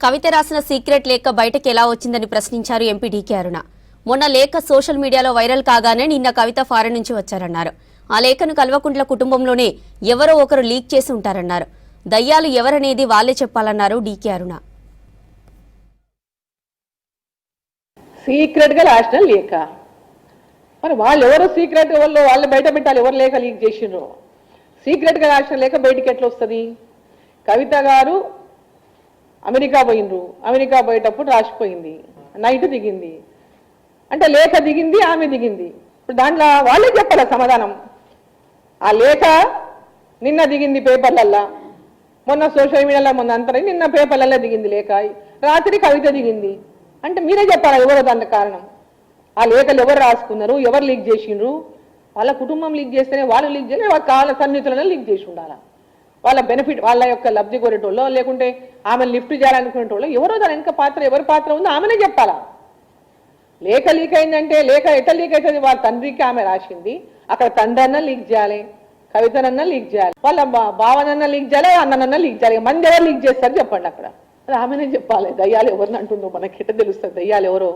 కవిత రాసిన సీక్రెట్ లేఖ బయటకు ఎలా వచ్చిందని ప్రశ్నించారు ఎంపీ డీకే అరుణ. మొన్న లేఖ సోషల్ మీడియాలో వైరల్ కాగానే నిన్న కవిత ఫారెన్ నుంచి వచ్చారన్నారు. ఆ లేఖను కల్వకుంట్ల కుటుంబంలోనే ఎవరో ఒకరు లీక్ చేసి ఉంటారన్నారు. దయ్యాలు ఎవరనేది వాళ్లే చెప్పాలన్నారు డీకే అరుణ. సీక్రెట్ గా రాసిన లేఖ మరి వాళ్ళు ఎవరు సీక్రెట్ వాళ్ళు బయట పెట్టాలి. ఎవరు లేఖ లీక్ చేసిండ్రు? సీక్రెట్ గా రాసిన లేఖ బయటికి ఎట్లా వస్తుంది? కవిత గారు అమెరికా పోయినరు, అమెరికా పోయేటప్పుడు రాసిపోయింది, నైట్ దిగింది అంటే లేఖ దిగింది, ఆమె దిగింది. ఇప్పుడు దాంట్లో వాళ్ళే చెప్పాల సమాధానం. ఆ లేఖ నిన్న దిగింది పేపర్లల్లా, మొన్న సోషల్ మీడియాలో మొన్న అంతరం నిన్న పేపర్లల్లో దిగింది లేఖ, రాత్రి కవిత దిగింది అంటే మీరే చెప్పాలా ఎవరో దానికి కారణం. ఆ లేఖలు ఎవరు రాసుకున్నారు, ఎవరు లీక్ చేసిండ్రు? వాళ్ళ కుటుంబం లీక్ చేస్తేనే వాళ్ళు లీక్ చేయలేదు, వాళ్ళ కాళ్ళ సన్నిహితులను లీక్ చేసి ఉండాలా. వాళ్ళ బెనిఫిట్ వాళ్ళ యొక్క లబ్ధి కోరేటోళ్ళు లేకుంటే ఆమె లిఫ్ట్ చేయాలనుకునేటోళ్ళు ఎవరో దాని వెనక పాత్ర ఎవరి పాత్ర ఉందో ఆమెనే చెప్పాలా. లేఖ లీక్ అయిందంటే లేఖ ఎట్లా లీక్ అవుతుంది? వాళ్ళ తండ్రికి ఆమె రాసింది, అక్కడ తండ్రి అన్న లీక్ చేయాలి, కవితనన్నా లీక్ చేయాలి, వాళ్ళ భావనన్నా లీక్ చేయాలి, అన్ననన్నా లీక్ చేయాలి. మంది ఎవరు లీక్ చేస్తారు చెప్పండి అక్కడ? అది ఆమెనే చెప్పాలి. దయ్యాలు ఎవరిని అంటుందో మనకి ఎట్లా తెలుస్తుంది దయ్యాలు ఎవరో?